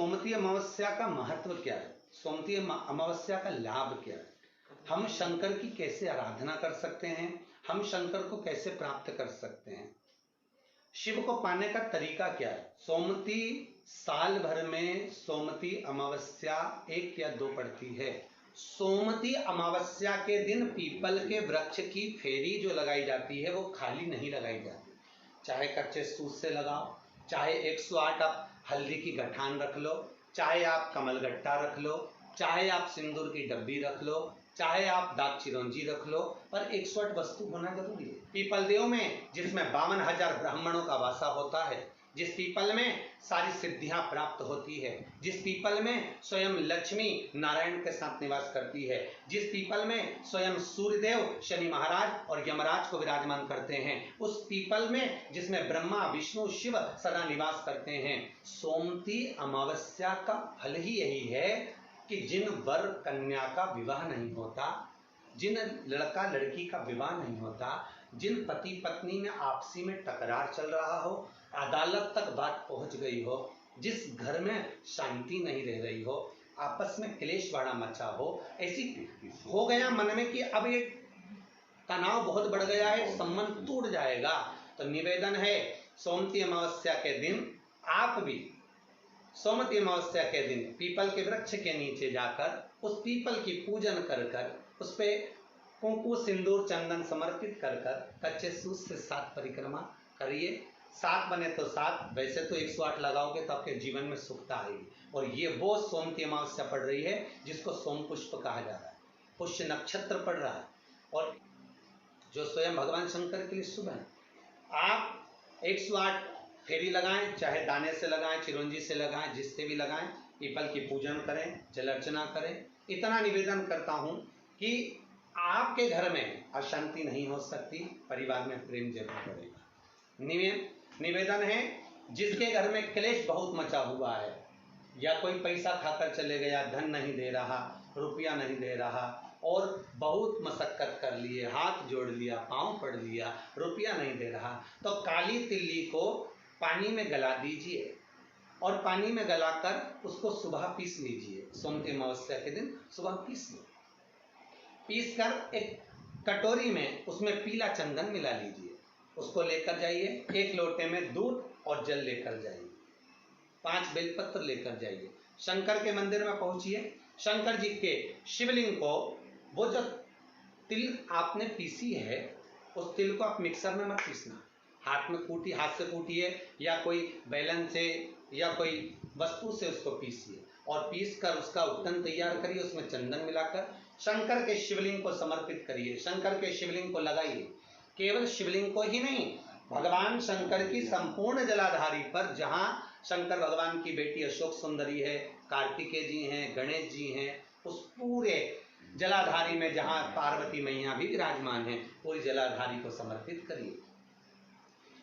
सोमवती अमावस्या का महत्व क्या है, सोमवती अमावस्या का लाभ क्या है, हम शंकर की कैसे आराधना कर सकते हैं, हम शंकर को कैसे प्राप्त कर सकते हैं, शिव को पाने का तरीका क्या है। सोमवती साल भर में सोमवती अमावस्या 1 या 2 पड़ती है। सोमवती अमावस्या के दिन पीपल के वृक्ष की फेरी जो लगाई जाती है वो खाली नहीं लगाई जाती, चाहे कच्चे सूत से लगाओ, चाहे 108 आप हल्दी की गठान रख लो, चाहे आप कमलगट्टा रख लो, चाहे आप सिंदूर की डब्बी रख लो, चाहे आप दाग चिरौंजी रख लो, पर 108 वस्तु होना जरूरी है। पीपल देव में जिसमें 52,000 ब्राह्मणों का वासा होता है, जिस पीपल में सारी सिद्धियां प्राप्त होती है, जिस पीपल में स्वयं लक्ष्मी नारायण के साथ निवास करती है, जिस पीपल में स्वयं सूर्यदेव शनि महाराज और यमराज को विराजमान करते हैं, उस पीपल में जिसमें ब्रह्मा विष्णु शिव सदा निवास करते हैं। सोमवती अमावस्या का फल ही यही है कि जिन वर कन्या का विवाह नहीं होता, जिन लड़का लड़की का विवाह नहीं होता, जिन पति पत्नी में आपसी में टकरार चल रहा हो, अदालत तक बात पहुंच गई हो, जिस घर में शांति नहीं रह रही हो, आपस में क्लेश बड़ा मचा हो, ऐसी हो गया मन में कि अब ये तनाव बहुत बढ़ गया है, संबंध टूट जाएगा, तो निवेदन है सोमवती अमावस्या के दिन आप भी सोमवती अमावस्या के दिन पीपल के वृक्ष के नीचे जाकर उस पीपल की पूजन कर कर उस पे कुंकु सिंदूर चंदन समर्पित कर कर कच्चे सूत से 7 परिक्रमा करिए। 7 बने तो 7, वैसे तो 108 लगाओगे तो आपके जीवन में सुखता आएगी। और ये वो सोमवती अमावस्या पड़ रही है जिसको सोम पुष्प कहा जा रहा है, पुष्य नक्षत्र पड़ रहा है और जो स्वयं भगवान शंकर के लिए शुभ है। आप 108 फेरी लगाएं, चाहे दाने से लगाएं, चिरौंजी से लगाएं, जिससे भी लगाएं, पीपल की पूजन करें, जल अर्चना करें। इतना निवेदन करता हूं कि आपके घर में अशांति नहीं हो सकती, परिवार में प्रेम जरूर बढ़ेगा। निवेदन है जिसके घर में क्लेश बहुत मचा हुआ है, या कोई पैसा खाकर चले गया, धन नहीं दे रहा, रुपया नहीं दे रहा और बहुत मशक्कत कर लिए, हाथ जोड़ लिया, पांव पड़ लिया, रुपया नहीं दे रहा, तो काली तिल्ली को पानी में गला दीजिए और पानी में गलाकर उसको सुबह पीस लीजिए। सोमवती अमावस्या के दिन सुबह पीस लो, पीस कर एक कटोरी में उसमें पीला चंदन मिला लीजिए, उसको लेकर जाइए, 1 लोटे में दूध और जल लेकर जाइए, 5 बेलपत्र लेकर जाइए, शंकर के मंदिर में पहुंचिए, शंकर जी के शिवलिंग को, वो जो तिल आपने पीसी है उस तिल को आप मिक्सर में मत पीसना, हाथ में कूटिए, हाथ से कूटिए या कोई बेलन से या कोई वस्तु से उसको पीसिए और पीस कर उसका उत्तन तैयार करिए, उसमें चंदन मिलाकर शंकर के शिवलिंग को समर्पित करिए, शंकर के शिवलिंग को लगाइए। केवल शिवलिंग को ही नहीं, भगवान शंकर की संपूर्ण जलाधारी पर, जहाँ शंकर भगवान की बेटी अशोक सुंदरी है, कार्तिकेय जी हैं, गणेश जी हैं, उस पूरे जलाधारी में जहाँ पार्वती मैया भी विराजमान है, पूरी जलाधारी को समर्पित करिए।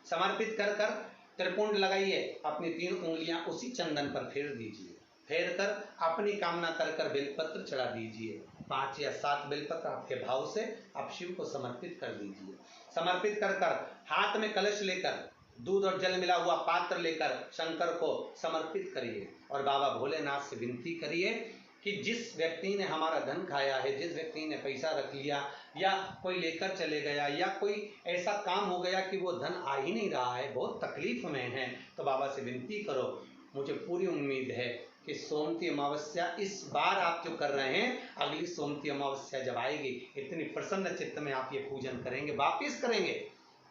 समर्पित कर कर त्रिपुंड लगाइए, अपनी 3 उंगलियां उसी चंदन पर फेर दीजिए, फेर कर अपनी कामना कर कर बेलपत्र चढ़ा दीजिए, 5 या 7 बेलपत्र आपके भाव से आप शिव को समर्पित कर दीजिए। समर्पित कर कर हाथ में कलश लेकर दूध और जल मिला हुआ पात्र लेकर शंकर को समर्पित करिए और बाबा भोलेनाथ से विनती करिए कि जिस व्यक्ति ने हमारा धन खाया है, जिस व्यक्ति ने पैसा रख लिया या कोई लेकर चले गया या कोई ऐसा काम हो गया कि वो धन आ ही नहीं रहा है, बहुत तकलीफ में है, तो बाबा से विनती करो। मुझे पूरी उम्मीद है कि सोमवती अमावस्या इस बार आप जो कर रहे हैं, अगली सोमवती अमावस्या जब आएगी, इतनी प्रसन्न चित्त में आप ये पूजन करेंगे, वापिस करेंगे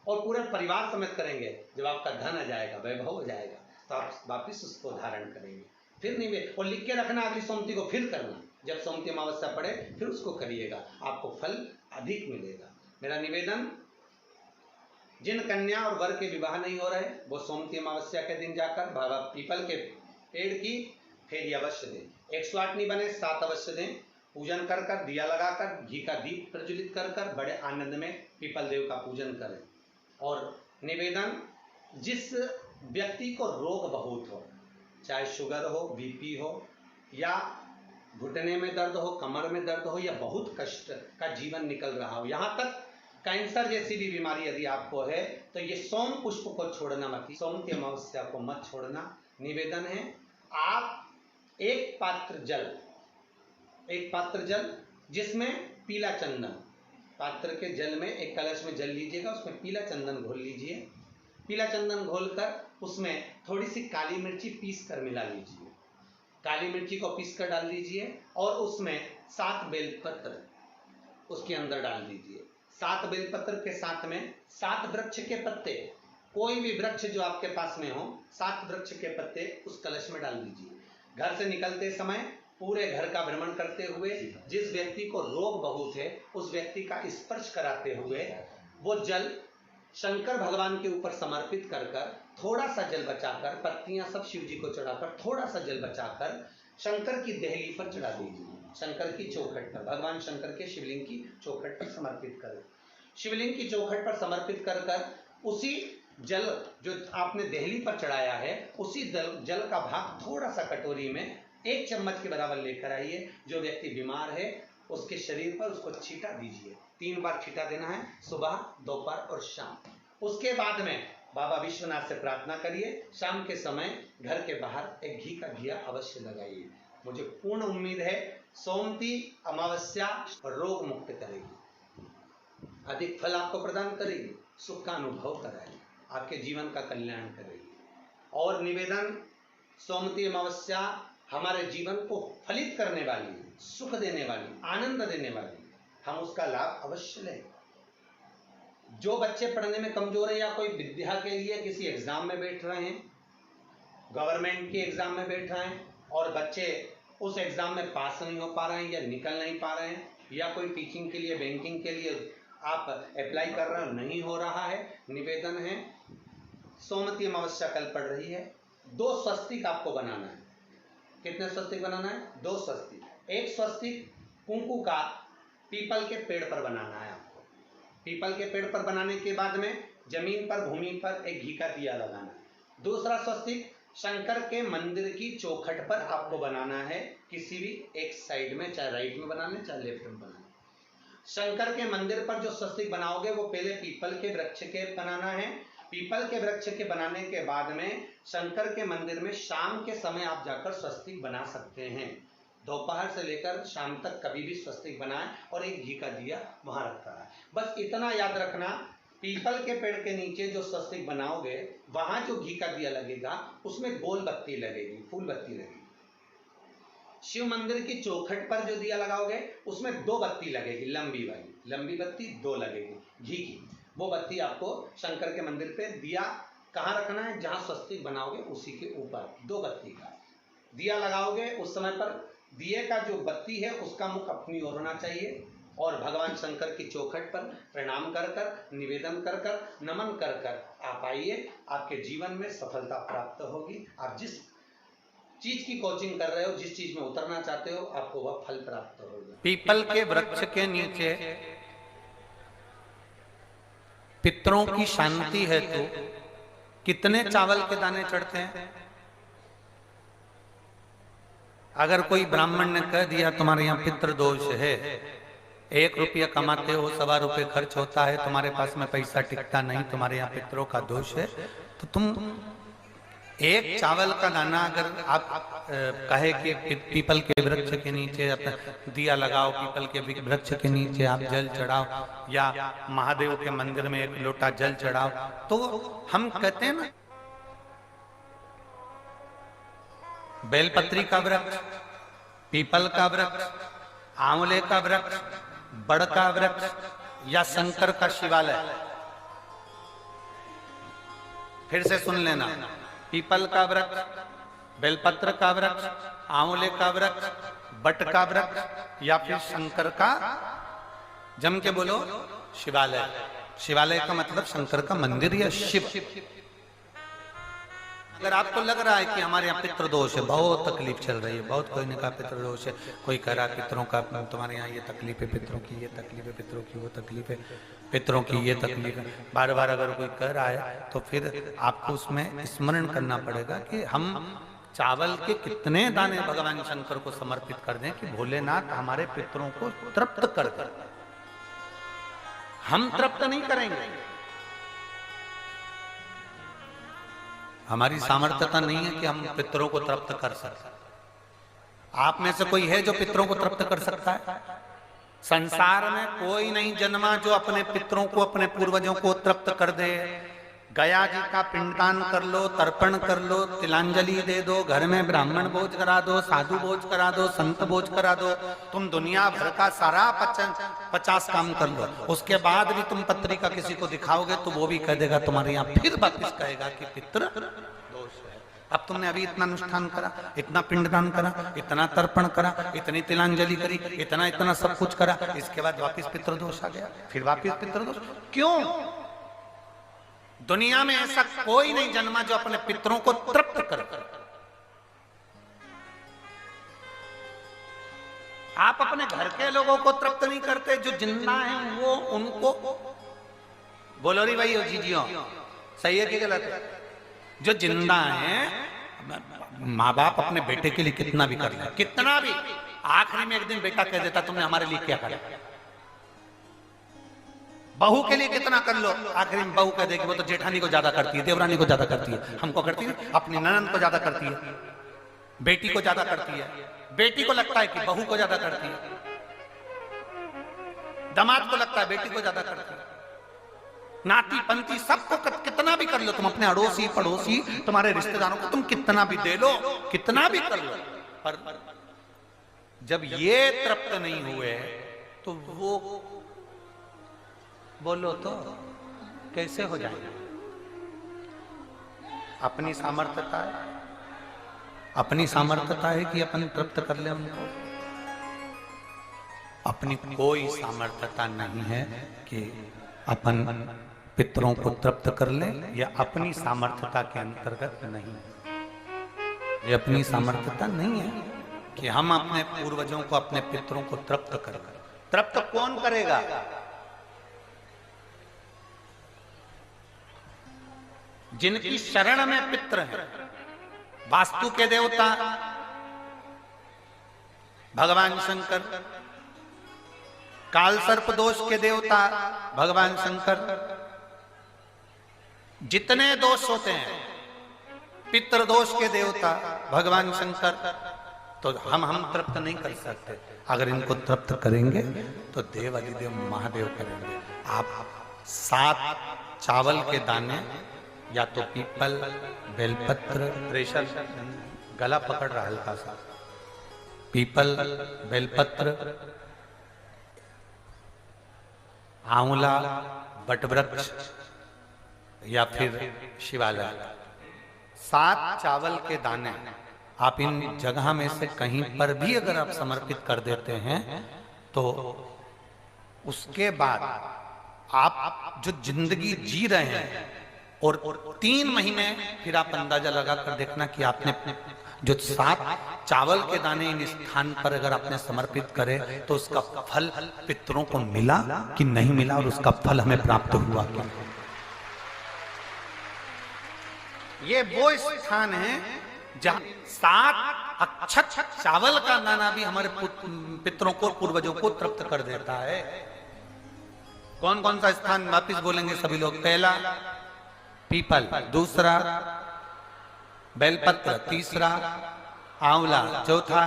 और पूरे परिवार समेत करेंगे। जब आपका धन आ जाएगा, वैभव हो जाएगा, तो आप वापिस उसको धारण करेंगे। फिर नहीं, और लिख के रखना, अगली सोमवती को फिर करना, जब सोमवती अमावस्या पड़े फिर उसको करिएगा, आपको फल अधिक मिलेगा। मेरा निवेदन, जिन कन्या और वर के विवाह नहीं हो रहे, वो सोमवती अमावस्या के दिन जाकर बाबा पीपल के पेड़ की फेरी अवश्य दें। 108 नहीं बने 7 अवश्य दें। पूजन कर कर, दिया लगाकर, घी का दीप प्रज्वलित कर कर बड़े आनंद में पीपल देव का पूजन करें। और निवेदन, जिस व्यक्ति को रोग बहुत हो, चाहे शुगर हो, बीपी हो या घुटने में दर्द हो, कमर में दर्द हो या बहुत कष्ट का जीवन निकल रहा हो, यहाँ तक कैंसर जैसी भी बीमारी यदि आपको है, तो ये सोम पुष्प को छोड़ना मत, सोमवती अमावस्या को मत छोड़ना। निवेदन है, आप एक पात्र जल जिसमें पीला चंदन, पात्र के जल में एक कलश में जल लीजिएगा, उसमें पीला चंदन घोल लीजिए। पीला चंदन घोलकर उसमें थोड़ी सी काली मिर्ची पीस कर मिला लीजिए, काली मिर्ची को पीस कर डाल दीजिए और उसमें 7 बेलपत्र उसके अंदर डाल दीजिए। 7 बेलपत्र के साथ में 7 वृक्ष के पत्ते, कोई भी वृक्ष जो आपके पास में हो, 7 वृक्ष के पत्ते उस कलश में डाल दीजिए। घर से निकलते समय पूरे घर का भ्रमण करते हुए जिस व्यक्ति को रोग बहुत है उस व्यक्ति का स्पर्श कराते हुए वो जल शंकर भगवान के ऊपर समर्पित कर कर थोड़ा सा जल बचाकर, पत्तियां सब शिव जी को चढ़ाकर थोड़ा सा जल बचाकर शंकर की देहली पर चढ़ा दीजिए, शंकर की चौखट पर, भगवान शंकर के शिवलिंग की चौखट पर समर्पित करें। शिवलिंग की चौखट पर समर्पित कर कर उसी जल जो आपने देहली पर चढ़ाया है उसी जल का भाग थोड़ा सा कटोरी में 1 चम्मच के बराबर लेकर आइए। जो व्यक्ति बीमार है उसके शरीर पर उसको छींटा दीजिए, 3 बार छींटा देना है, सुबह, दोपहर और शाम। उसके बाद में बाबा विश्वनाथ से प्रार्थना करिए, शाम के समय घर के बाहर एक घी का दिया अवश्य लगाइए। मुझे पूर्ण उम्मीद है सोमती अमावस्या रोग मुक्त करेगी, अधिक फल आपको प्रदान करेगी, सुख का अनुभव कराएगी, आपके जीवन का कल्याण करेगी। और निवेदन, सोमती अमावस्या हमारे जीवन को फलित करने वाली, सुख देने वाली, आनंद देने वाली, हम उसका लाभ अवश्य लें। जो बच्चे पढ़ने में कमजोर है या कोई विद्या के लिए किसी एग्जाम में बैठ रहे हैं, गवर्नमेंट के एग्जाम में बैठ रहे हैं और बच्चे उस एग्जाम में पास नहीं हो पा रहे हैं या निकल नहीं पा रहे हैं, या कोई टीचिंग के लिए, बैंकिंग के लिए आप अप्लाई कर रहे हो, नहीं हो रहा है, निवेदन है सोमती अमावस्या कल पड़ रही है, 2 स्वस्तिक आपको बनाना है। कितने स्वस्तिक बनाना है? 2 स्वस्तिक। एक स्वस्तिक कुंकू का पीपल के पेड़ पर बनाना है आपको। पीपल के पेड़ पर बनाने के बाद में जमीन पर, भूमि पर एक घी का दिया लगाना है। दूसरा स्वस्तिक शंकर के मंदिर की चौखट पर आपको बनाना है, किसी भी एक साइड में, चाहे राइट में बना लें चाहे लेफ्ट में बना लें। शंकर के मंदिर पर जो स्वस्तिक बनाओगे वो पहले पीपल के वृक्ष के बनाना है। पीपल के वृक्ष के बनाने के बाद में शंकर के मंदिर में शाम के समय आप जाकर स्वस्तिक बना सकते हैं। दोपहर से लेकर शाम तक कभी भी स्वस्तिक बनाएं और एक घी का दिया वहां रखा है। बस इतना याद रखना, पीपल के पेड़ के नीचे जो स्वस्तिक बनाओगे वहां जो घी का दिया लगेगा उसमें गोल बत्ती लगेगी, फूल बत्ती लगेगी। शिव मंदिर की चौखट पर जो दिया लगाओगे उसमें 2 बत्ती लगेगी, लंबी वाली, लंबी बत्ती 2 लगेगी घी की। वो बत्ती आपको शंकर के मंदिर पे दिया कहाँ रखना है? जहां स्वस्तिक बनाओगे उसी के ऊपर 2 बत्ती का दिया लगाओगे। उस समय पर दिए का जो बत्ती है उसका मुख अपनी ओर होना चाहिए और भगवान शंकर की चौखट पर प्रणाम कर कर, निवेदन कर कर, नमन कर कर आप आइए। आपके जीवन में सफलता प्राप्त होगी। आप जिस चीज की कोचिंग कर रहे हो, जिस चीज में उतरना चाहते हो, आपको वह फल प्राप्त होगा। पीपल के वृक्ष के नीचे पितरों की शांति है तो कितने चावल के दाने चढ़ते हैं? अगर कोई ब्राह्मण ने कह दिया तुम्हारे यहाँ पितृ दोष है, 1 रुपया कमाते हो, 1.25 रुपये खर्च होता है, तुम्हारे पास में पैसा टिकता नहीं, तुम्हारे यहाँ पितरों का दोष है, तो तुम 1 चावल का दाना अगर आप कहे कि पीपल के वृक्ष के नीचे दिया लगाओ, पीपल के वृक्ष के नीचे आप जल चढ़ाओ या महादेव के मंदिर में 1 लोटा जल चढ़ाओ, तो हम कहते हैं ना, बेलपत्री का वृक्ष, पीपल का वृक्ष, आंवले का वृक्ष, बड़ का वृक्ष या शंकर का शिवालय। फिर से सुन लेना, पीपल का वृक्ष, बेलपत्र का वृक्ष, आंवले का वृक्ष, बट का वृक्ष या फिर शंकर का, जम के बोलो, शिवालय। शिवालय का मतलब शंकर का मंदिर या शिव। अगर आपको लग रहा है कि हमारे यहाँ पितृदोष है, बहुत तकलीफ चल रही है, बहुत, कोई ने कहा पितृदोष है, कोई कह रहा पितरों का, तुम्हारे यहाँ ये तकलीफ है, पितरों की ये तकलीफ है, पितरों की वो तकलीफ है, पितरों की ये तकलीफ है, बार बार अगर कोई कह रहा है तो फिर आपको उसमें स्मरण करना पड़ेगा कि हम चावल के कितने दाने भगवान शंकर को समर्पित कर दें कि भोलेनाथ हमारे पितरों को तृप्त कर दें। हम तृप्त नहीं करेंगे, हमारी सामर्थ्यता नहीं है कि हम पितरों को तृप्त कर सकें। आप में से कोई है जो पितरों को तृप्त कर सकता है? संसार में कोई नहीं जन्मा जो अपने पितरों को, अपने पूर्वजों को तृप्त कर दे। गया जी का पिंडदान कर लो, तर्पण कर लो, तिलांजलि दे दो, घर में ब्राह्मण भोज करा दो, साधु भोज करा दो, संत भोज करा दो, तुम दुनिया भर का सारा 50 काम कर लो, उसके बाद भी तुम पत्रिका किसी को दिखाओगे तो वो भी कह देगा तुम्हारे यहाँ, फिर वापिस कहेगा कि पितृ दोष है। अब तुमने अभी इतना अनुष्ठान करा, इतना पिंडदान करा, इतना तर्पण करा, इतनी तिलांजलि करी, इतना इतना सब कुछ करा, इसके बाद वापिस पितृदोष आ गया, फिर वापिस पितृदोष। क्यों? दुनिया में ऐसा कोई नहीं जन्मा जो अपने पितरों को तृप्त कर। आप अपने घर के लोगों को तृप्त नहीं करते, जो जिंदा हैं वो उनको बोलो री भाई जीजियो, सही है कि गलत है? जो जिंदा हैं, माँ बाप अपने बेटे के लिए कितना भी कर ले, कितना भी, आखिरी में एक दिन बेटा कह देता तुमने हमारे लिए क्या करा। बहू के लिए कितना कर लो, आखिरी में बहू कह देगी वो तो जेठानी को ज्यादा करती है, देवरानी को ज्यादा करती है, हमको करती है, अपनी ननद को ज्यादा करती है, बेटी को ज्यादा करती है, बेटी को लगता है कि बहू को ज्यादा करती है, दामाद को लगता है बेटी को ज्यादा करती है, नाती पंती सबको कितना भी कर लो तुम, अपने अड़ोसी पड़ोसी तुम्हारे रिश्तेदारों को तुम कितना भी दे लो, कितना भी कर लो, पर जब ये तृप्त नहीं हुए तो वो बोलो तो कैसे हो जाएगा? अपनी सामर्थ्यता है, अपनी सामर्थ्यता है कि अपन तृप्त कर ले उनको। अपनी कोई सामर्थ्यता नहीं है कि अपन पितरों को तृप्त कर ले, या अपनी सामर्थ्यता के अंतर्गत नहीं, ये अपनी सामर्थ्यता नहीं है कि हम अपने पूर्वजों को, अपने पितरों को तृप्त कर। तृप्त कौन करेगा? जिनकी शरण में पित्र है। वास्तु के देवता भगवान शंकर, काल सर्प दोष के देवता भगवान शंकर, जितने दोष होते हैं पितृ दोष के देवता भगवान शंकर, तो हम तृप्त नहीं कर सकते। अगर इनको तृप्त करेंगे तो देव अधिदेव महादेव करेंगे। आप 7 चावल के दाने, या तो पीपल, बेलपत्र, प्रेशर गला पकड़ रहा हल्का सा, पीपल, बेलपत्र, आंवला, बटवृक्ष या फिर शिवालय, 7 चावल के दाने आप इन जगह में से कहीं पर भी अगर आप समर्पित कर देते हैं तो उसके बाद आप जो जिंदगी जी रहे हैं, और 3 महीने फिर आप अंदाजा लगा कर देखना कि आपने जो 7 चावल के दाने इन स्थान पर अगर आपने समर्पित करे तो उसका फल पितरों को मिला कि नहीं मिला, और उसका फल हमें प्राप्त हुआ क्या। ये वो स्थान है जहां 7 अक्षत चावल का दाना भी हमारे पितरों को, पूर्वजों को तृप्त कर देता है। कौन कौन सा स्थान वापिस बोलेंगे सभी लोग? पहला पीपल, दूसरा बेलपत्र, तीसरा आंवला, चौथा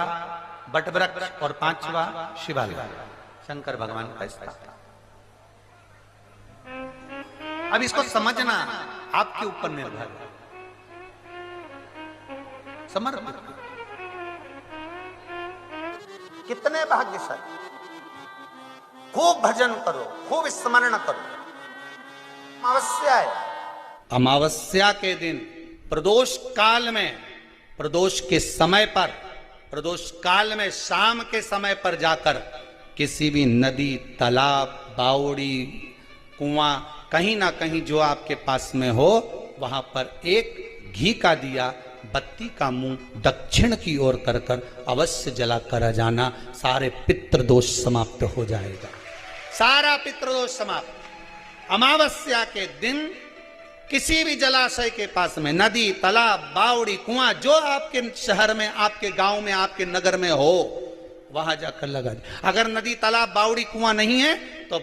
बटवृक्ष और 5वां शिवालय, शंकर भगवान का स्थान। अब इसको समझना आपके ऊपर निर्भर है। समर्पित कितने भाग्यशाली, खूब भजन करो, खूब स्मरण करो। अमावस्या है, अमावस्या के दिन प्रदोष काल में, प्रदोष के समय पर, प्रदोष काल में शाम के समय पर जाकर किसी भी नदी, तालाब, बावड़ी, कुआं, कहीं ना कहीं जो आपके पास में हो, वहां पर एक घी का दिया, बत्ती का मुंह दक्षिण की ओर कर कर अवश्य जला कर जाना। सारे पितृदोष समाप्त हो जाएगा, सारा पितृदोष समाप्त। अमावस्या के दिन किसी भी जलाशय के पास में, नदी, तालाब, बावड़ी, कुआं, जो आपके शहर में, आपके गांव में, आपके नगर में हो, वहां जाकर लगा दे। अगर नदी, तालाब, बावड़ी, कुआं नहीं है तो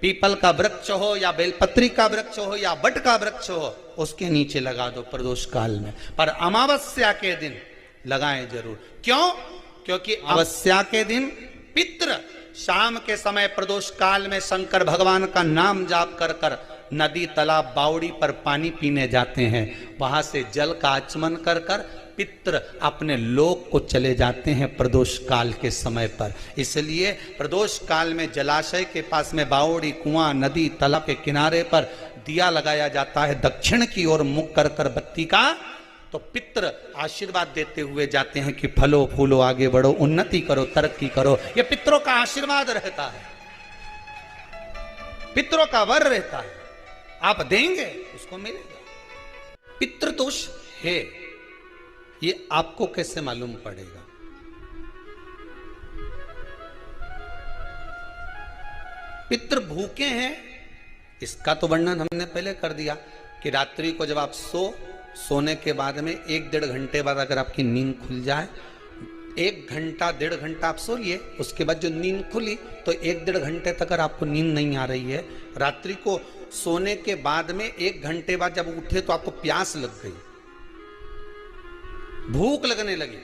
पीपल का वृक्ष हो या बेलपत्री का वृक्ष हो या बट का वृक्ष हो, उसके नीचे लगा दो प्रदोष काल में। पर अमावस्या के दिन लगाएं जरूर। क्यों? क्योंकि अमावस्या के दिन पितृ शाम के समय प्रदोष काल में शंकर भगवान का नाम जाप कर कर नदी तालाब बावड़ी पर पानी पीने जाते हैं। वहां से जल का आचमन कर कर पितृ अपने लोक को चले जाते हैं प्रदोष काल के समय पर। इसलिए प्रदोष काल में जलाशय के पास में बावड़ी, कुआं, नदी, तालाब के किनारे पर दिया लगाया जाता है दक्षिण की ओर मुख कर कर बत्ती का। तो पितृ आशीर्वाद देते हुए जाते हैं कि फलो फूलो, आगे बढ़ो, उन्नति करो, तरक्की करो। ये पितरों का आशीर्वाद रहता है, पितरों का वर रहता है। आप देंगे उसको मिलेगा। पितृदोष है ये आपको कैसे मालूम पड़ेगा? पितृ भूखे हैं इसका तो वर्णन हमने पहले कर दिया कि रात्रि को जब आप सोने के बाद में 1-1.5 घंटे बाद अगर आपकी नींद खुल जाए, 1 घंटा 1.5 घंटा आप सोइए, उसके बाद जो नींद खुली तो 1-1.5 घंटे तक अगर आपको नींद नहीं आ रही है, रात्रि को सोने के बाद में 1 घंटे बाद जब उठे तो आपको प्यास लग गई, भूख लगने लगी,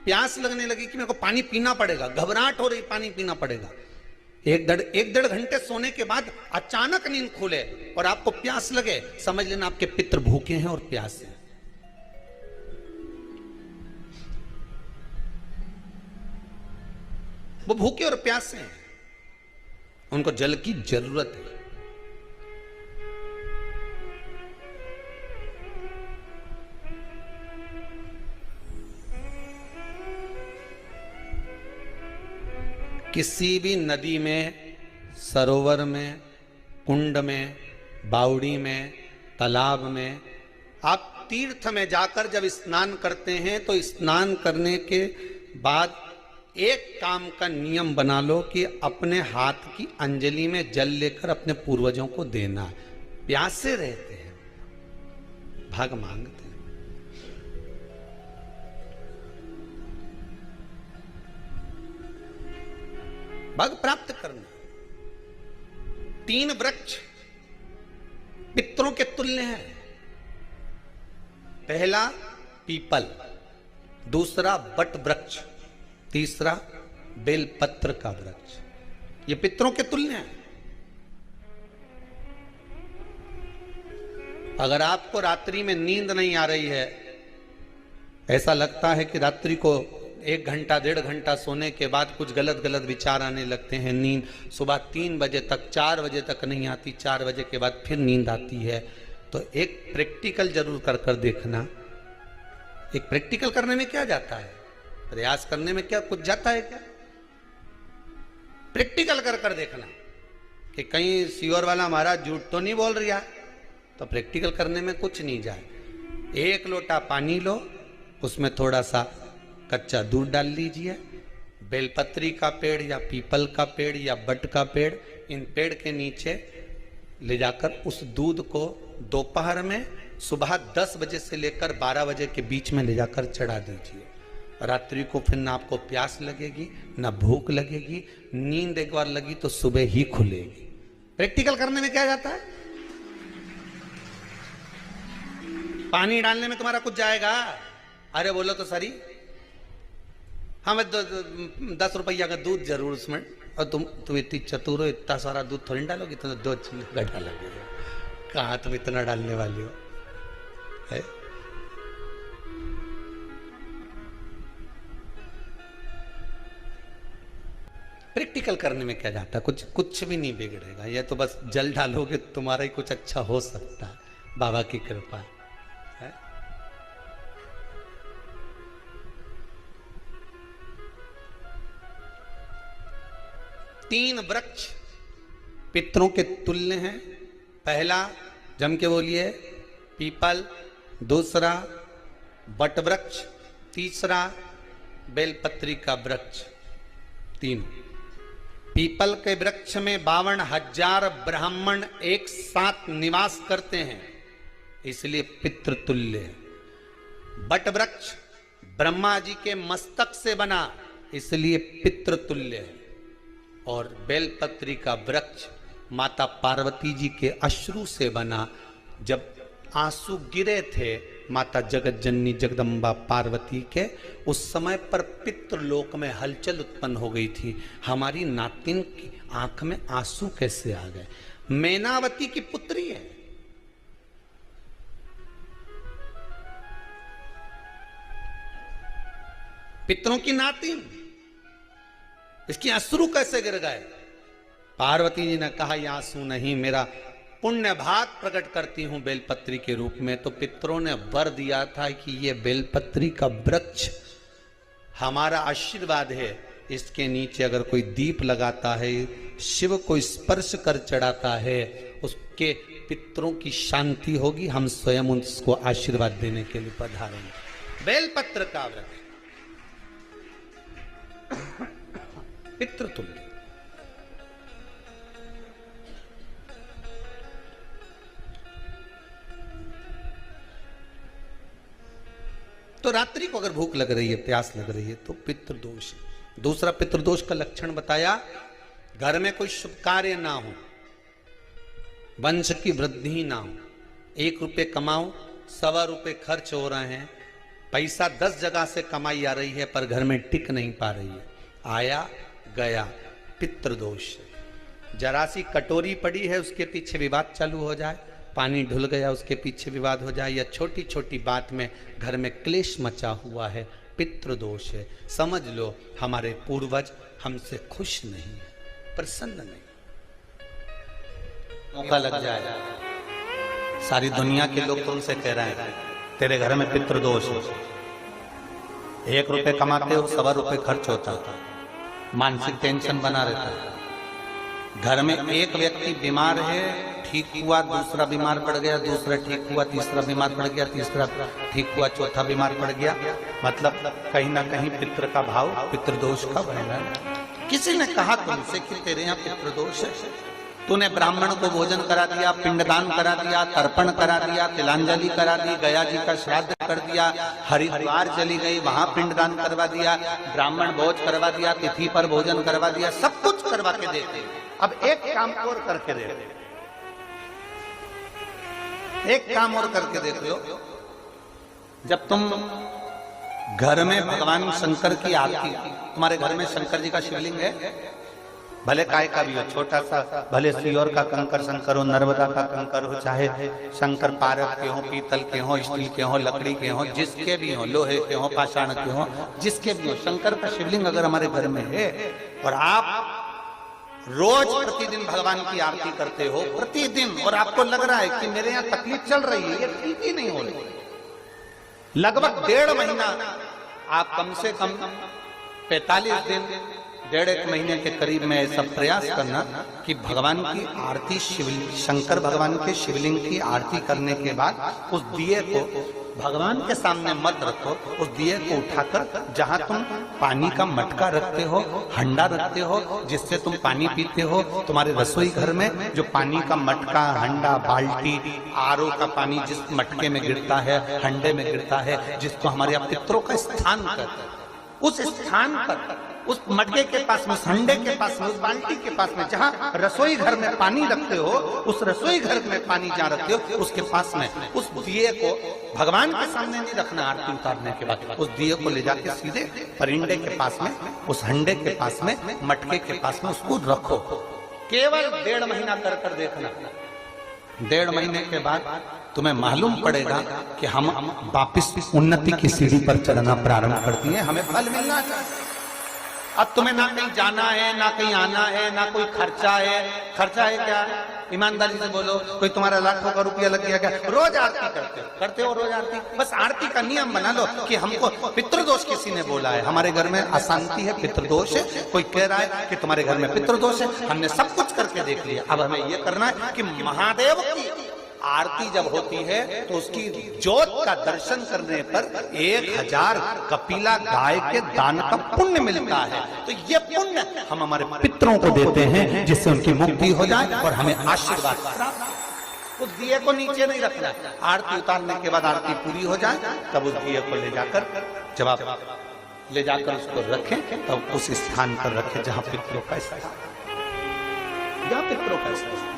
प्यास लगने लगी कि मेरे को पानी पीना पड़ेगा, घबराहट हो रही, पानी पीना पड़ेगा। 1-1.5 घंटे सोने के बाद अचानक नींद खुले और आपको प्यास लगे, समझ लेना आपके पितृ भूखे हैं और प्यास है। वो भूखे और प्यासे हैं, उनको जल की जरूरत है। किसी भी नदी में, सरोवर में, कुंड में, बावड़ी में, तालाब में, आप तीर्थ में जाकर जब स्नान करते हैं तो स्नान करने के बाद एक काम का नियम बना लो कि अपने हाथ की अंजलि में जल लेकर अपने पूर्वजों को देना। प्यासे रहते हैं, भाग मांगते हैं। भाग प्राप्त करना। 3 वृक्ष पितरों के तुल्य हैं। पहला पीपल, दूसरा बट वृक्ष, तीसरा बेलपत्र का वृक्ष। ये पितरों के तुल्य हैं। अगर आपको रात्रि में नींद नहीं आ रही है, ऐसा लगता है कि रात्रि को 1 घंटा 1.5 घंटा सोने के बाद कुछ गलत गलत विचार आने लगते हैं, नींद सुबह 3 बजे तक 4 बजे तक नहीं आती, 4 बजे के बाद फिर नींद आती है, तो एक प्रैक्टिकल जरूर कर कर देखना। एक प्रैक्टिकल करने में क्या जाता है, प्रयास करने में क्या कुछ जाता है क्या? प्रैक्टिकल कर कर देखना कि कहीं सियोर वाला महाराज झूठ तो नहीं बोल रहा, तो प्रैक्टिकल करने में कुछ नहीं जाए। 1 लोटा पानी लो, उसमें थोड़ा सा कच्चा दूध डाल लीजिए, बेलपत्री का पेड़ या पीपल का पेड़ या बट का पेड़, इन पेड़ के नीचे ले जाकर उस दूध को दोपहर में सुबह 10 बजे से लेकर 12 बजे के बीच में ले जाकर चढ़ा दीजिए। रात्रि को फिर ना आपको प्यास लगेगी ना भूख लगेगी, नींद एक बार लगी तो सुबह ही खुलेगी। प्रैक्टिकल करने में क्या जाता है? पानी डालने में तुम्हारा कुछ जाएगा? अरे बोलो तो सरी, हमें 10 रुपया का दूध जरूर उसमें, और तुम इतनी चतुर हो, इतना सारा दूध थोड़ी डालोगी, तो 2 चिल्ली डालोगे। कहाँ तुम इतना डालने वाली हो है? प्रैक्टिकल करने में क्या जाता है? कुछ भी नहीं बिगड़ेगा। ये तो बस जल डालोगे तुम्हारा ही कुछ अच्छा हो सकता है, बाबा की कृपा है। 3 वृक्ष पितरों के तुल्य हैं। पहला जम के बोलिए पीपल, दूसरा बट वृक्ष, तीसरा बेलपत्री का वृक्ष। 3 पीपल के वृक्ष में 52,000 ब्राह्मण एक साथ निवास करते हैं, इसलिए पितृतुल्य है। बट वृक्ष ब्रह्मा जी के मस्तक से बना, इसलिए पितृतुल्य है। और बेलपत्री का वृक्ष माता पार्वती जी के अश्रु से बना। जब आंसू गिरे थे माता जगत जननी जगदम्बा पार्वती के, उस समय पर पितृलोक में हलचल उत्पन्न हो गई थी। हमारी नातिन की आंख में आंसू कैसे आ गए? मैनावती की पुत्री है, पितरों की नातिन, इसकी अश्रु कैसे गिर गए? पार्वती जी ने कहा, ये आंसू नहीं, मेरा पुण्य भाग प्रकट करती हूं बेलपत्री के रूप में। तो पितरों ने वर दिया था कि ये बेलपत्री का वृक्ष हमारा आशीर्वाद है, इसके नीचे अगर कोई दीप लगाता है, शिव को स्पर्श कर चढ़ाता है, उसके पितरों की शांति होगी, हम स्वयं उसको आशीर्वाद देने के लिए पधारेंगे। बेलपत्र का वृक्ष पितृतुल्य। तो रात्रि को अगर भूख लग रही है, प्यास लग रही है, तो पितृदोष। दूसरा पितृदोष का लक्षण बताया, घर में कोई शुभ कार्य ना हो, वंश की वृद्धि ना हो, 1 रुपये कमाओ, 1.25 रुपये खर्च हो रहे हैं, पैसा 10 जगह से कमाई आ रही है पर घर में टिक नहीं पा रही है, आया गया, पितृदोष। जरा सी कटोरी पड़ी है, उसके पीछे विवाद चालू हो जाए, पानी ढुल गया, उसके पीछे विवाद हो जाए, या छोटी छोटी बात में घर में क्लेश मचा हुआ है, पितृदोष है। समझ लो हमारे पूर्वज हमसे खुश नहीं है, प्रसन्न नहीं। मौका लग जाए, सारी दुनिया के लोग तुमसे कह रहे हैं तेरे घर में पितृदोष है, 1 रुपये कमाते हो, 1.25 रुपये खर्च होता है, मानसिक टेंशन बना रहता है। घर में एक व्यक्ति बीमार है, ठीक हुआ, दूसरा बीमार पड़ गया, दूसरा ठीक हुआ, तीसरा बीमार पड़ गया, तीसरा ठीक हुआ, चौथा बीमार पड़ गया, मतलब कहीं ना कहीं पितृ का भाव, पितृदोष का बन रहा है। किसी ने कहा तुमसे कि तेरे यहाँ पितृदोष है, तूने ब्राह्मण को भोजन करा दिया, पिंडदान करा दिया, तर्पण करा दिया, तिलांजलि करा दी, गया जी का श्राद्ध कर दिया, हरिद्वार चली गई, वहां पिंडदान करवा दिया, ब्राह्मण भोज करवा दिया, तिथि पर भोजन करवा दिया, सब कुछ करवा के देते। अब एक काम और करके देख, एक काम और करके देख लो। जब तुम घर में भगवान शंकर की आरती, तुम्हारे घर में शंकर जी का शिवलिंग है, भले काय का भी हो, छोटा सा, भले सियोर का कंकर शंकर हो, नर्मदा का कंकर हो, चाहे शंकर पारक के हो, पीतल के हो, स्टील के हो, लकड़ी के हो, जिसके भी हो, लोहे के हो, पाषाण के हो, जिसके भी हो, शंकर का शिवलिंग अगर हमारे घर में है और आप रोज प्रतिदिन भगवान की आरती करते हो, प्रतिदिन, और आपको लग रहा है कि मेरे यहाँ तकलीफ चल रही है, ये ठीक ही नहीं हो रही, लगभग 1.5 महीना आप कम से कम 45 दिन, 1.5 महीने के करीब में ऐसा प्रयास करना कि भगवान की आरती, शंकर भगवान के शिवलिंग की आरती करने के बाद उस दिए को भगवान के सामने मत रखो, उस दिए को उठाकर जहां तुम पानी का मटका रखते हो, हंडा रखते हो, जिससे तुम पानी पीते हो, तुम्हारे रसोई घर में जो पानी का मटका, हंडा, बाल्टी, आरओ का पानी जिस मटके में गिरता है, हंडे में गिरता है, जिसको हमारे यहाँ पितरों का स्थान कहते हैं, उस स्थान पर, उस मटके के पास में, हंडे के पास में, उस बाल्टी के पास में, जहां रसोई घर में पानी रखते हो, उस रसोई घर में पानी जहां रखते हो, उसके पास में उस दिए को भगवान के सामने नहीं रखना। आरती उतारने के बाद उस दिए को ले जाके सीधे परिंडे के पास में, उस हंडे के पास में, मटके के पास में उसको रखो। केवल 1.5 महीना कर देखना, 1.5 महीने के बाद तुम्हें मालूम पड़ेगा कि हम वापिस उन्नति की सीढ़ी पर चढ़ना प्रारंभ करती है, हमें फल मिलना चाहिए। अब तुम्हें ना कहीं जाना है, ना कहीं आना है, ना कोई खर्चा है। खर्चा है क्या? ईमानदारी से बोलो, कोई तुम्हारा लाखों का रुपया लग गया क्या? रोज आरती करते हो रोज आरती। बस आरती का नियम बना लो कि हमको पितृदोष किसी ने बोला है, हमारे घर में अशांति है, पितृदोष है, कोई कह रहा है कि तुम्हारे घर में पितृदोष है, हमने सब कुछ करके देख लिया। अब हमें ये करना है कि महादेव की आरती जब होती है तो उसकी ज्योत का दर्शन करने पर 1000 कपिला गाय के दान का पुण्य मिलता है। तो ये पुण्य हम हमारे पितरों को देते हैं, जिससे उनकी मुक्ति हो जाए और हमें आशीर्वाद प्राप्त। उस दिए को नीचे नहीं रखना, आरती उतारने के बाद आरती पूरी हो जाए तब उस दिए को ले जाकर, जब आप ले जाकर उसको रखें तब उस स्थान पर रखें जहां पितरों का स्थान, जहां पितरों का स्थान।